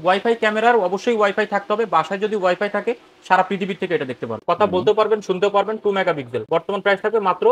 Wifi ক্যামেরার অবশ্যই wifi থাকতে হবে। বাসায় যদি ওয়াইফাই থাকে সারা পৃথিবীর থেকে এটা দেখতে পারবেন, কথা বলতে পারবেন, শুনতে পারবেন। 2 মেগাপিক্সেল, বর্তমান প্রাইস থাকবে মাত্র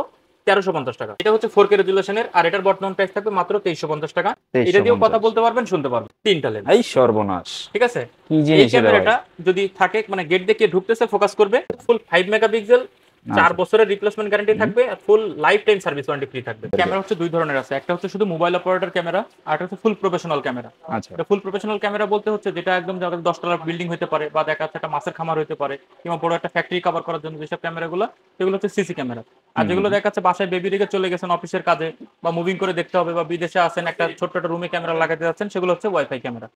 1350 টাকা। এটা হচ্ছে 4K রেজুলেশনের, আর এটার বর্তমান প্রাইস থাকবে মাত্র 2350 টাকা। এটা দিয়েও কথা বলতে পারবেন, শুনতে পারবেন। তিনটা লেন্স। এই সর্বনাশ, ঠিক আছে। কি জিনিস এই ক্যামেরাটা যদি থাকে মানে গেট দিয়ে ঢুকতেছে ফোকাস করবে, ফুল 5 মেগাপিক্সেল, 4 বছরের রিপ্লেসমেন্ট গ্যারান্টি থাকবে, full life time service warranty free থাকবে। ক্যামেরা হচ্ছে দুই ধরনের আছে, একটা হচ্ছে শুধু মোবাইল অপারেটর ক্যামেরা, আর একটা হচ্ছে ফুল প্রফেশনাল ক্যামেরা। আচ্ছা, এটা ফুল প্রফেশনাল ক্যামেরা বলতে হচ্ছে যেটা একদম 10 তলার বিল্ডিং হতে পারে, বা দেখা যাচ্ছে একটা মাছের খামার হতে পারে, কিংবা বড় একটা ফ্যাক্টরি কভার করার জন্য যেসব ক্যামেরাগুলো, সেগুলো হচ্ছে সিসি ক্যামেরা। আর যেগুলো দেখা যাচ্ছে বাসায় বেবি রেখে চলে গেছেন অফিসের কাজে, বা মুভিং করে দেখতে হবে, বা বিদেশে আছেন একটা ছোট্ট একটা রুমে ক্যামেরা লাগাতে যাচ্ছেন, সেগুলো হচ্ছে ওয়াইফাই ক্যামেরা।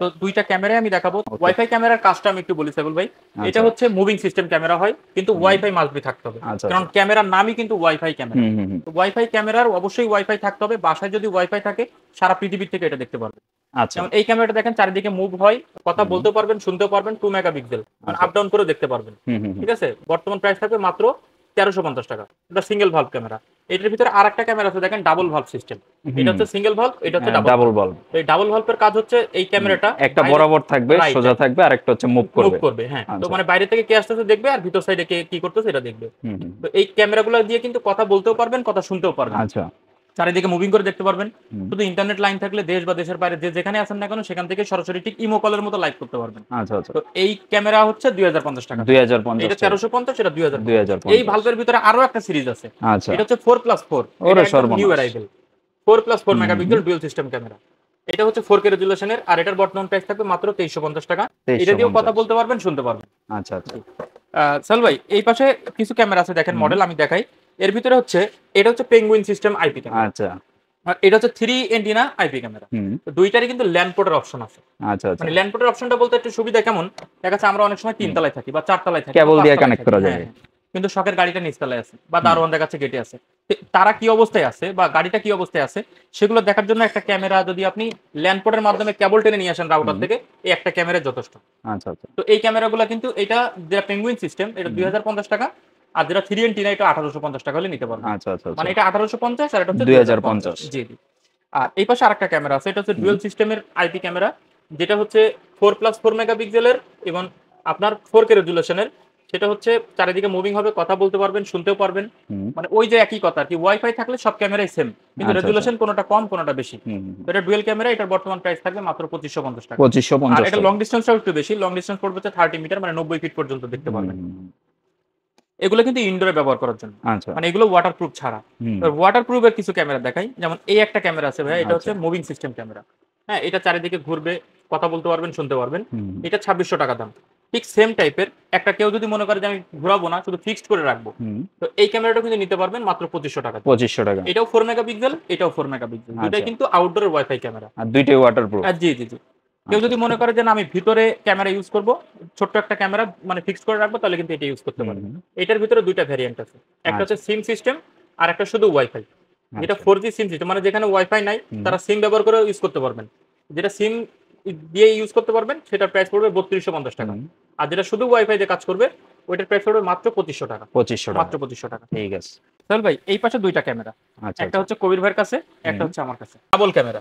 তো দুইটা ক্যামেরাই আমি দেখাবো। ওয়াইফাই ক্যামেরার কাজটা আমি একটু বলি সাইফুল ভাই। এটা হচ্ছে মুভিং সিস্টেম ক্যামেরা হয়, কিন্তু ওয়াইফাই মাস্ট বি থাকতে হবে, কারণ ক্যামেরার নামই কিন্তু ওয়াইফাই ক্যামেরা। ওয়াইফাই ক্যামেরার অবশ্যই ওয়াইফাই থাকতে হবে। বাসায় যদি ওয়াইফাই থাকে সারা পৃথিবীর থেকে এটা দেখতে পারবেন। যেমন এই ক্যামেরাটা দেখেন চারিদিকে মুভ হয়, কথা বলতে পারবেন, শুনতে পারবেন। 2 মেগাপিক্সেল, মানে আপ ডাউন করে দেখতে পারবেন। ঠিক আছে। বর্তমান প্রাইস থাকবে মাত্র 1350 টাকা। এটা সিঙ্গেল ভালভ ক্যামেরা। এটার ভিতরে আরেকটা ক্যামেরা আছে দেখেন, ডাবল ভালভ সিস্টেম। এটা হচ্ছে সিঙ্গেল ভালভ, এটা হচ্ছে ডাবল ভালভ। এই ডাবল ভালভের কাজ হচ্ছে এই ক্যামেরাটা একটা বরাবর থাকবে, সোজা থাকবে, আর একটা হচ্ছে মুভ করবে। হ্যাঁ, তো মানে বাইরে থেকে কে আসতেছে দেখবে, আর ভিতর সাইডে কে কি করতেছে এটা দেখবে। তো এই ক্যামেরাগুলো দিয়ে কিন্তু কথা বলতেও পারবেন, কথা শুনতেও পারবেন। আচ্ছা, চারিদিকে মুভিং করে দেখতে পারবেন। শুধু ইন্টারনেট লাইন থাকলে দেশ বা দেশের বাইরে যে যেখানে আছেন না কেন, সেখান থেকে সরাসরি ঠিক ইমো কলের মতো লাইভ করতে পারবেন। আচ্ছা, আচ্ছা। তো এই ক্যামেরা হচ্ছে 2050 টাকা। 2050, এটা 1350, এটা 2050। এই 2050। ভালভের ভিতরে আরো একটা সিরিজ আছে। আচ্ছা, এটা হচ্ছে 4+4, ওরে এটা সর্বনাশ, new arrival. 4+4 megapixel dual system camera. এটা হচ্ছে 4K রেজুলেশনের, আর এটার বর্তমান প্রাইস থাকবে মাত্র 2350 টাকা। এটা দিয়েও কথা বলতে পারবেন, শুনতে পারবেন। আচ্ছা, আচ্ছা। সাল ভাই, এই পাশে কিছু ক্যামেরা আছে দেখেন, মডেল আমি দেখাই। এর ভিতরে হচ্ছে এটা হচ্ছে পেঙ্গুইন সিস্টেম আইপি ক্যামেরা। আচ্ছা। আর এটা হচ্ছে 3 এন্টিনা আইপি ক্যামেরা। তো দুইটারই কিন্তু ল্যান্ড পোর্টের অপশন আছে। আচ্ছা, আচ্ছা। মানে ল্যান্ড পোর্টের অপশনটা বলতে একটু সুবিধা কেমন, দেখা যাচ্ছে আমরা অনেক সময় 3 তলায় থাকি বা 4 তলায় থাকি, কেবল দিয়ে কানেক্ট করা যাবে, কিন্তু শখের গাড়িটা নিচতলায় আছে, বা দারোয়ান দেখাচ্ছে গেটে আছে। তারা কি অবস্থায় আছে বা গাড়িটা কি অবস্থায় আছে সেগুলো দেখার জন্য একটা ক্যামেরা যদি আপনি ল্যান্ড পোর্টের মাধ্যমে কেবল টেনে নিয়ে আসেন রাউটার থেকে, এই একটা ক্যামেরা যথেষ্ট। আচ্ছা, আচ্ছা। তো এই ক্যামেরাগুলো কিন্তু এটা যেটা পেঙ্গুইন সিস্টেম, এটা 2050 টাকা, আর যেটা 3 এন্টিনা এটা 1850 টাকা হলে নিতে পারবেন। আচ্ছা, আচ্ছা। মানে এটা 1850 আর এটা হচ্ছে 2050। জি জি। আর এই পাশে আরেকটা ক্যামেরা আছে, এটা হচ্ছে ডুয়াল সিস্টেমের আইপি ক্যামেরা, যেটা হচ্ছে 4+4 মেগাপিক্সেলের এবং আপনার 4K রেজুলেশনের। সেটা হচ্ছে চারিদিকে মুভিং হবে, কথা বলতে পারবেন, শুনতেও পারবেন। মানে ওই যে একই কথা কি, ওয়াইফাই থাকলে সব ক্যামেরাই সেম, কিন্তু রেজুলেশন কোনটা কম কোনটা বেশি। তো এটা ডুয়াল ক্যামেরা, এটার বর্তমান প্রাইস থাকবে মাত্র 2550 টাকা। 2550। আর এটা লং ডিসটেন্সটাও একটু বেশি, লং ডিসটেন্স পড়বে হচ্ছে 30 মিটার, মানে 90 ফিট পর্যন্ত দেখতে পারবেন। এগুলো কিন্তু ইনডোরে ব্যবহার করার জন্য, মানে এগুলো ওয়াটারপ্রুফ ছাড়া। ওয়াটারপ্রুফের কিছু ক্যামেরা দেখাই, যেমন এই একটা ক্যামেরা আছে ভাই, এটা হচ্ছে মুভিং সিস্টেম ক্যামেরা। হ্যাঁ, এটা চারিদিকে ঘুরবে, কথা বলতে পারবেন, শুনতে পারবেন। এটা 2600 টাকা দাম। ঠিক সেম টাইপের একটা কেউ যদি মনে করে যে আমি ঘুরাবো না, শুধু ফিক্সড করে রাখবো, তো এই ক্যামেরাটা কিন্তু নিতে পারবেন মাত্র 2500 টাকা। 2500 টাকা। এটাও 4 মেগাপিক্সেল, এটাও 4 মেগাপিক্সেল, দুটাই কিন্তু আউটডোর ওয়াইফাই ক্যামেরা, আর দুইটাই ওয়াটারপ্রুফ। জি জি জি। কেউ যদি মনে করে যে না আমি ভিতরে ক্যামেরা ইউজ করব, ছোট্ট একটা ক্যামেরা মানে ফিক্স করে রাখবো, তাহলে কিন্তু এটা ইউজ করতে পারবেন। এটার ভিতরে দুইটা ভ্যারিয়েন্ট আছে, একটা হচ্ছে সিম সিস্টেম, আর একটা শুধু ওয়াইফাই। যেটা 4G সিম সিস্টেম, মানে যেখানে ওয়াইফাই নাই তারা সিম ব্যবহার করে ইউজ করতে পারবেন। যেটা সিম দিয়ে ইউজ করতে পারবেন সেটার প্রাইস পড়বে 3250 টাকা। আর যেটা শুধু ওয়াইফাই দিয়ে কাজ করবে ওইটার প্রাইস পড়বে মাত্র 2500 টাকা। 2500 টাকা, মাত্র 2500 টাকা। ঠিক আছে চল ভাই, এই পাশে দুইটা ক্যামেরা, একটা হচ্ছে কবির ভাইয়ের কাছে, একটা হচ্ছে আমার কাছে। ডাবল ক্যামেরা,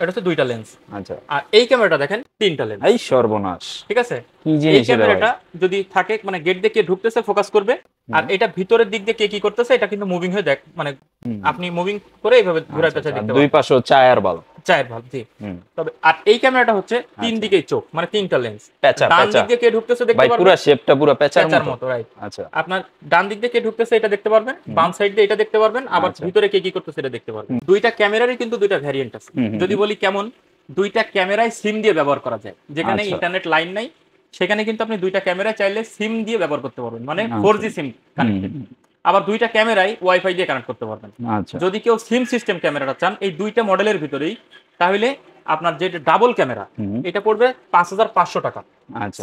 এটা হচ্ছে দুইটা লেন্স। আচ্ছা। আর এই ক্যামেরাটা দেখেন তিনটা লেন্স। এই সর্বনাশ, ঠিক আছে। কি জিনিস এই ক্যামেরাটা যদি থাকে মানে গেট দিয়ে কে ঢুকতেছে ফোকাস করবে, আর এটা ভিতরের দিক দিয়ে কে কি করতেছে এটা কিন্তু মুভিং হয়ে দেখ, মানে আপনি মুভিং করে এইভাবে ঘুরে পেঁচা দেখতে পাবেন। দুই পাশে চায়ের বাল্ব, চায়ের ভাল্ব, জি। তবে আর এই ক্যামেরাটা হচ্ছে তিন দিকেই চোখ, মানে তিনটা লেন্স। পেঁচা ডান পেঁচা দিক দিয়ে কে ঢুকতেছে দেখতে ভাই, পারবেন, পুরো শেপটা পুরো পেঁচার মতো, রাইট। আচ্ছা। আপনার ডান দিক দিয়ে কে ঢুকতেছে এটা দেখতে পারবেন, বাম সাইড দিয়ে এটা দেখতে পারবেন, আবার ভিতরে কে কি করতেছে এটা দেখতে পারবেন। দুইটা ক্যামেরারই কিন্তু দুইটা ভ্যারিয়েন্ট আছে। যদি বলি কেমন, দুইটা ক্যামেরায় সিম দিয়ে ব্যবহার করা যায়। যেখানে ইন্টারনেট লাইন নাই সেখানে কিন্তু আপনি দুইটা ক্যামেরা চাইলে সিম দিয়ে ব্যবহার করতে পারবেন, মানে 4G সিম কানেক্টেড। আবার দুইটা ক্যামেরাই ওয়াইফাই দিয়ে কানেক্ট করতে পারবেন। যদি কেউ সিম সিস্টেম ক্যামেরাটা চান এই দুইটা মডেলের ভিতরেই, তাহলে আপনার যে ডাবল ক্যামেরা এটা পড়বে 5500 টাকা।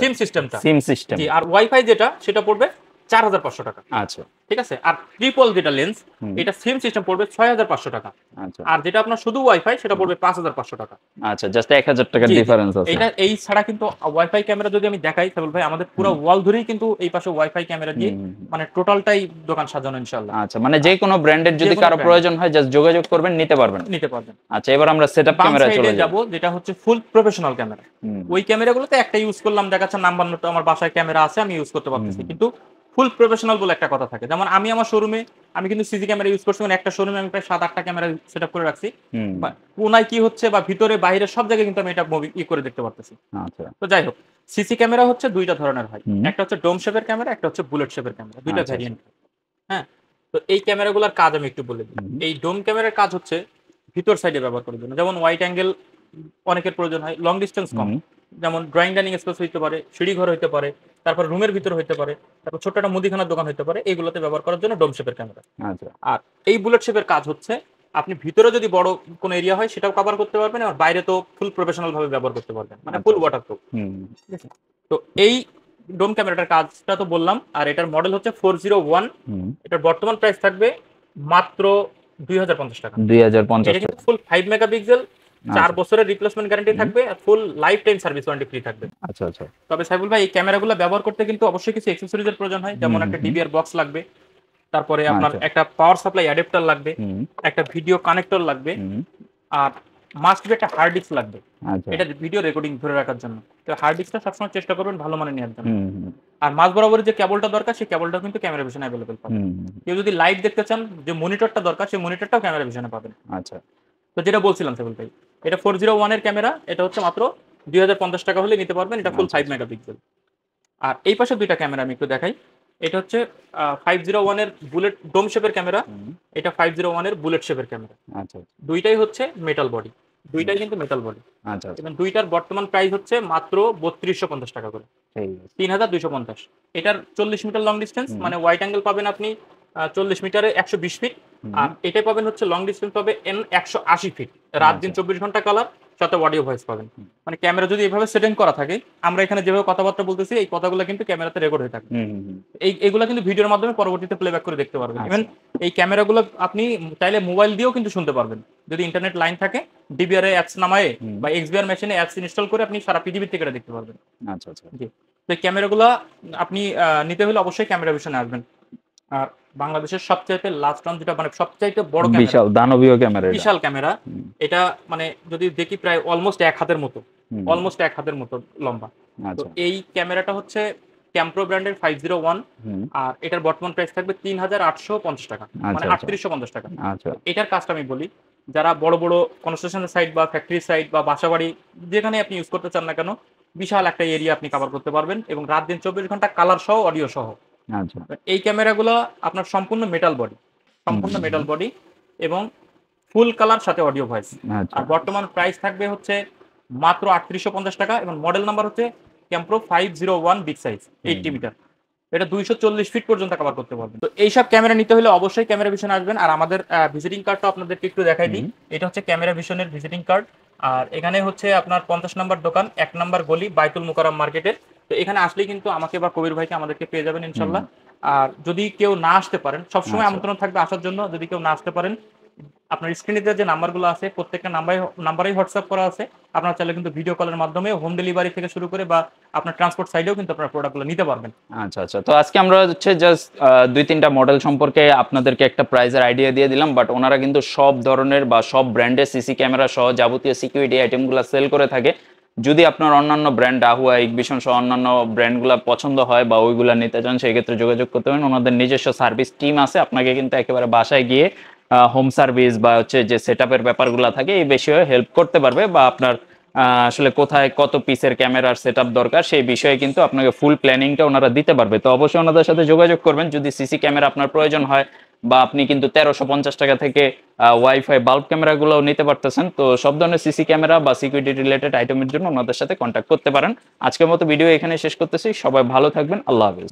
সিম সিস্টেমটা, সিম সিস্টেম। জি। আর ওয়াইফাই যেটা সেটা পড়বে 4,500 টাকা। আচ্ছা ঠিক আছে। আর ট্রিপল যেটা লেন্স, এটা সেম সিস্টেম পড়বে 6,500 টাকা। আচ্ছা আর যেটা আপনার শুধু ওয়াইফাই সেটা পড়বে 5,500 টাকা। আচ্ছা, জাস্ট 1000 টাকার জি, জি। ডিফারেন্স আছে। এইটা এই ছাড়া কিন্তু ওয়াইফাই ক্যামেরা যদি আমি দেখাই সাইফুল ভাই, আমাদের পুরো ওয়াল ধরেই কিন্তু এই পাশে ওয়াইফাই ক্যামেরা দিয়ে মানে টোটালটাই দোকান সাজানো ইনশাআল্লাহ। আচ্ছা, মানে যে কোনো ব্র্যান্ডের যদি কারো প্রয়োজন হয় জাস্ট যোগাযোগ করবেন, নিতে পারবেন। আচ্ছা, এবার আমরা সেটআপ ক্যামেরা চলে যাব। যেটা হচ্ছে ফুল প্রফেশনাল ক্যামেরা। ওই ক্যামেরাগুলোতে একটা ইউজ করলাম, দেখাচ্ছে নাম্বার নোট আমার বাসায় ক্যামেরা আছে আমি ইউজ করতে পারতেছি, কিন্তু ফুল প্রফেশনাল বলে একটা কথা থাকে। যেমন আমি আমার শোরুমে আমি কিন্তু সিসি ক্যামেরা ইউজ করছি, মানে একটা শোরুমে আমি প্রায় 7-8টা ক্যামেরা সেটআপ করে রাখছি। কোনায় কি হচ্ছে বা ভিতরে বাইরে সব জায়গায় কিন্তু আমি এটা মুভি করে দেখতে পারতেছি। আচ্ছা, তো যাই হোক, সিসি ক্যামেরা হচ্ছে দুইটা ধরনের হয়, একটা হচ্ছে ডোম শেপের ক্যামেরা, একটা হচ্ছে বুলেট শেপের ক্যামেরা, দুইটা ভ্যারিয়েন্ট। হ্যাঁ, তো এই ক্যামেরাগুলোর কাজ আমি একটু বলে দিই। এই ডোম ক্যামেরার কাজ হচ্ছে ভিতর সাইডে ব্যবহার করার জন্য, যেমন ওয়াইড অ্যাঙ্গেল অনেকের প্রয়োজন হয়, লং ডিস্টেন্স কম, যেমন ড্রয়িং ডাইনিং স্পেস হইতে পারে, সিঁড়ি ঘর হইতে পারে, তারপর রুমের ভিতর হইতে পারে, তারপর ছোট একটা মুদিখানার দোকান হইতে পারে, এইগুলোতে ব্যবহার করার জন্য ডোম শেপের ক্যামেরা। আর এই বুলেট শেপের কাজ হচ্ছে আপনি ভিতরে যদি বড় কোনো এরিয়া হয় সেটাও কভার করতে পারবেন, আর বাইরে তো ফুল প্রফেশনাল ভাবে ব্যবহার করতে পারবেন, মানে ফুল ওয়াটারপ্রুফ। ঠিক আছে, তো এই ডোম ক্যামেরাটার কাজটা তো বললাম। আর এটার মডেল হচ্ছে 401। এটার বর্তমান প্রাইস থাকবে মাত্র 2,050 টাকা। 2,050 এটা কিন্তু ফুল 5 মেগাপিক্সেল, 4 বছরের রিপ্লেসমেন্ট গ্যারান্টি থাকবে, আর full life time service warranty free থাকবে। আচ্ছা আচ্ছা। তবে সাইফুল ভাই, এই ক্যামেরাগুলো ব্যবহার করতে কিন্তু অবশ্যই কিছু অ্যাকসেসরিজের প্রয়োজন হয়, যেমন একটা ডিবিআর বক্স লাগবে, তারপরে আপনার একটা পাওয়ার সাপ্লাই অ্যাডাপ্টার লাগবে, একটা ভিডিও কানেক্টর লাগবে, আর মাস্ট বি একটা হার্ড ডিস্ক লাগবে এটা ভিডিও রেকর্ডিং ধরে রাখার জন্য। তো হার্ড ডিস্কটা সবসময় চেষ্টা করবেন ভালো মানের নেওয়ার জন্য। আর মাঝ বরাবর যে কেবলটা দরকার, সেই কেবলটাও কিন্তু ক্যামেরা ভিশনে অ্যাভেলেবল পাবেন। কেউ যদি লাইভ দেখতে চান, যে মনিটরটা দরকার, সেই মনিটরটাও ক্যামেরা ভিশনে পাবেন। আচ্ছা, তো যেটা বলছিলাম সাইফুল ভাই, এটা 401 এর ক্যামেরা, এটা হচ্ছে মাত্র 2,050 টাকা হলে নিতে পারবেন। এটা ফুল 5 মেগাপিক্সেল। আর এই পাশে দুইটা ক্যামেরা আমি একটু দেখাই। এটা হচ্ছে 501 এর বুলেট ডোম শেপের ক্যামেরা, এটা 501 এর বুলেট শেপের ক্যামেরা। আচ্ছা, দুইটাই হচ্ছে মেটাল বডি, দুইটাই কিন্তু মেটাল বডি। আচ্ছা, এবং দুইটার বর্তমান প্রাইস হচ্ছে মাত্র 3250 টাকা করে, 3250। এটার 40 মিটার লং ডিস্টেন্স, মানে ওয়াইড অ্যাঙ্গেল পাবেন আপনি 40 মিটারে 120 ফিট, আর এটা পাবেন হচ্ছে লং ডিস্টেন্স পাবে 180 ফিট, রাত দিন 24 ঘন্টা কালার, সাথে অডিও ভয়েস পাবেন। মানে ক্যামেরা যদি এভাবে সেটিং করা থাকে, আমরা এখানে যেভাবে কথাবার্তা বলতেছি এই কথাগুলো কিন্তু ক্যামেরাতে রেকর্ড হয়ে থাকে। এইগুলো কিন্তু ভিডিওর মাধ্যমে পরবর্তীতে প্লেব্যাক করে দেখতে পারবেন। ইভেন এই ক্যামেরাগুলো আপনি চাইলে মোবাইল দিয়েও কিন্তু শুনতে পারবেন, যদি ইন্টারনেট লাইন থাকে। ডিবিআর অ্যাপস নামায়ে বা এক্সবিআর মেশিনে অ্যাপস ইনস্টল করে আপনি সারা পৃথিবী থেকে দেখতে পারবেন। আচ্ছা আচ্ছা, জি। তো এই ক্যামেরাগুলো আপনি নিতে হলে অবশ্যই ক্যামেরা ভিশনে আসবেন। আর বাংলাদেশের সবচাইতে লাস্ট রান, যেটা মানে সবচাইতে বড় ক্যামেরা, বিশাল দানবীয় ক্যামেরা, বিশাল ক্যামেরা। এটা মানে যদি দেখি প্রায় অলমোস্ট 1 হাতের মতো লম্বা। তো এই ক্যামেরাটা হচ্ছে ক্যাম্প্রো ব্র্যান্ডের 501, আর এটার বর্তমান প্রাইস থাকবে 3,850 টাকা, মানে 3,850 টাকা। এটার কাজটা আমি বলি, যারা বড় বড় কনস্ট্রাকশনের সাইট বা ফ্যাক্টরি সাইট বা বাসাবাড়ি যেখানে আপনি ইউজ করতে চান না কেন, বিশাল একটা এরিয়া আপনি কভার করতে পারবেন, এবং রাত দিন 24 ঘন্টা কালার সহ অডিও সহ। এই ক্যামেরাগুলো আপনার সম্পূর্ণ মেটাল বডি এবং ফুল কালার সাথে অডিও ভয়েস। আর বর্তমান প্রাইস থাকবে হচ্ছে মাত্র 3,850 টাকা, এবং মডেল নাম্বার হচ্ছে ক্যাম্প্রো 501 বিগ সাইজ 80 মিটার। এটা 240 ফিট পর্যন্ত কভার করতে পারবেন। তো এইসব ক্যামেরা নিতে হলে অবশ্যই ক্যামেরা ভিশনে আসবেন। আর আমাদের ভিজিটিং কার্ডটা আপনাদেরকে একটু দেখাই দিই। এটা হচ্ছে ক্যামেরা ভিশনের ভিজিটিং কার্ড। আর এখানে হচ্ছে আপনার 50 নম্বর দোকান, 1 নম্বর গলি, বাইতুল মুকাররম মার্কেটের। তো এখানে আসলেই কিন্তু আমাকে বা কবির ভাইকে আমাদেরকে পেয়ে যাবেন ইনশাল্লাহ। আর যদি কেউ না আসতে পারেন, সবসময় আমন্ত্রণ থাকবে আসার জন্য। যদি কেউ না আসতে পারেন, আপনার স্ক্রিনে যে নাম্বারগুলো আছে প্রত্যেকটা নাম্বারেই হোয়াটসঅ্যাপ করা আছে। আপনারা চাইলে কিন্তু ভিডিও কলের মাধ্যমে হোম ডেলিভারি থেকে শুরু করে বা আপনার ট্রান্সপোর্ট সাইডেও কিন্তু আপনার প্রোডাক্টগুলো নিতে পারবেন। আচ্ছা আচ্ছা, তো আজকে আমরা হচ্ছে জাস্ট 2-3টা মডেল সম্পর্কে আপনাদেরকে একটা প্রাইসের আইডিয়া দিয়ে দিলাম, বাট ওনারা কিন্তু সব ধরনের বা সব ব্র্যান্ডের সিসি ক্যামেরা সহ যাবতীয় সিকিউরিটি আইটেমগুলো সেল করে থাকে। যদি আপনার অন্যান্য ব্র্যান্ড আহুয়া, ইগভিশন সহ অন্যান্য ব্র্যান্ডগুলো পছন্দ হয় বা ওইগুলো নিতে চান, সেই ক্ষেত্রে যোগাযোগ করতে পারেন। ওনাদের নিজস্ব সার্ভিস টিম আছে, আপনাকে কিন্তু একেবারে বাসায় গিয়ে হোম সার্ভিস বা হচ্ছে যে সেটআপের ব্যাপারগুলো থাকে এই বিষয়ে হেল্প করতে পারবে, বা আপনার আসলে কোথায় কত পিসের ক্যামেরার সেটআপ দরকার সেই বিষয়ে কিন্তু আপনাকে ফুল প্ল্যানিংটা ওনারা দিতে পারবে। তো অবশ্যই ওনাদের সাথে যোগাযোগ করবেন যদি সিসি ক্যামেরা আপনার প্রয়োজন হয়, বা আপনি কিন্তু 1350 টাকা থেকে ওয়াইফাই বাল্ব ক্যামেরাগুলো নিতে পারতেছেন। তো সব ধরনের সিসি ক্যামেরা বা সিকিউরিটি রিলেটেড আইটেমের জন্য ওনাদের সাথে কন্ট্যাক্ট করতে পারেন। আজকের মতো ভিডিও এখানে শেষ করতেছি। সবাই ভালো থাকবেন, আল্লাহ হাফেজ।